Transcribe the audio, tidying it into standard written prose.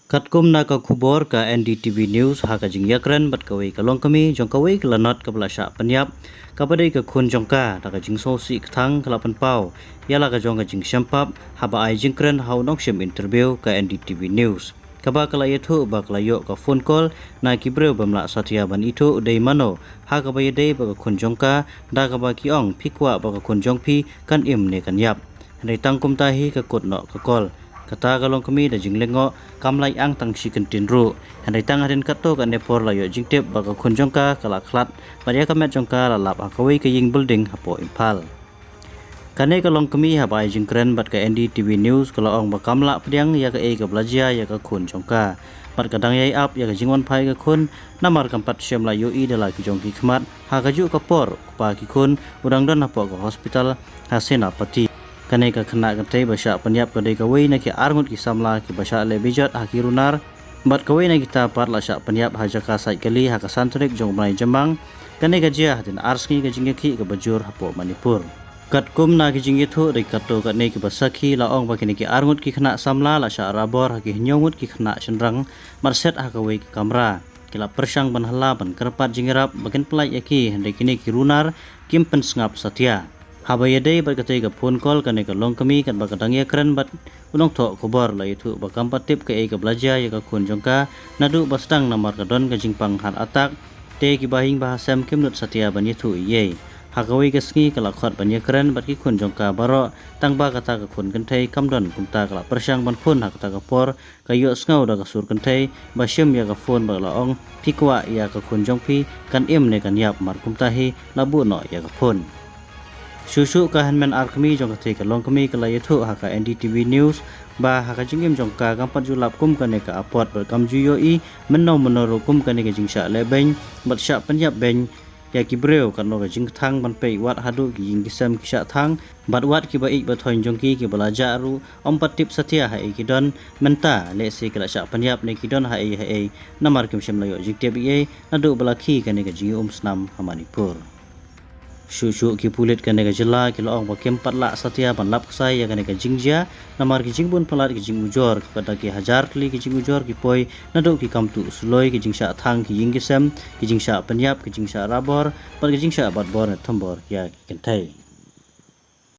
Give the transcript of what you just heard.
Katkum na ka khubor ka NDTV News ha ka jingyakran bat kawai ka longkami jong kawai ka lanat ka belasya penyap ka badai ka khun jongka da ka jingso si kthang kalapan pau yala ka jong ka jing syampap haba ai jingkran hau nokshim interview ka NDTV News kaba kala yathu ba kala yo ka phone call na kibreu bamla satya ban itu dei mano ha ka bai dei ba ka khun jongka da ka ba ki ong phikwa ba ka khun jongphi kan im ne kan yap nei tangkum tahi ka kut no ka call kata galong kami da jinglengo kamlai ang tang si kentin ru handai tang harin kato kan nepor layo jingtep baga kunjongka kala khlat baria kamet jongka lalap akawai ke ying building hapo impal kane galong kami habai jingkren bat ka NDTV News kalau ong bakamla pediang ya ka e ka belajia ya ka kunjongka bat kadang yai up ya ka jingwan pai ka kun namar kampat syam layo i dala ki jongki khmat ha ka ju ka por pa ki kun udang don hapo ka hospital hasena pati kane ka khana ka tei basha penyap ka dei ka wei na ki arngut ki samla ki basha le bijat ha ki runar bat ka wei na kita par la sha penyap ha jaka sai kali ha ka santrik jong mai jemang kane ka jia hatin arski ka jingki ka bajur hapo manipur katkum na ki jingi thu dei kato ka nei ki basakhi la ong ba kini ki arngut ki khana samla la sha rabor ha ki nyongut ki khana chenrang marset ha ka wei ki kamra kila persang ban hala ban kerpat jingirap bagen pelai yaki handai kini ki runar kim pen sngap satya habaya dei berkatai ka phone call kane ka long kami kan ba kadang ya kren bat unong tho khobar la itu ba kampatip ka e ka belaja ya ka khun jongka nadu bastang namar ka don ka jingpang han atak te ki bahing bahasam kimnut satya ban itu ye hagawi ka sngi ka lakhot ban ya kren bat ki khun jongka baro tang ba kata ka khun kenthai kamdon kumta ka persang ban phun ha kata ka por ka yo sngaw da ka sur kenthai ba syem ya ka phone ba la ong phikwa ya ka khun jongphi kan im ne kan yap mar kumta hi labu no ya ka phun susu ka hanman arkmi jong ka long kami ka layathu ha ka NDTV News ba ha ka jingim jong ka kampat julap kum ka ne ka apot ber kam juyo i menno menoro kum ka ne ka jingsha le beng bat sha penyap beng ya ki breu kan no ka jing thang ban pe wat hadu ki jing kisam ki sha thang bat wat ki ba ik ba thoin jong ki balaja ru om patip satya ha e ki don menta le se ka sha penyap ne ki don ha e namar kim shem layo jik te bi nadu balaki ka ne ka jing snam ha Manipur susu ki pulit kane ka jela ki loong ba kempat la satya ban lap sai ya kane ka jingjia namar ki jingbun palat ki jingujor pada ki hajar kli ki jingujor ki poi nadu ki kamtu suloi ki jingsha thang ki yingisem ki jingsha penyap ki jingsha rabor par ki jingsha bat bor thambor ya ki kentai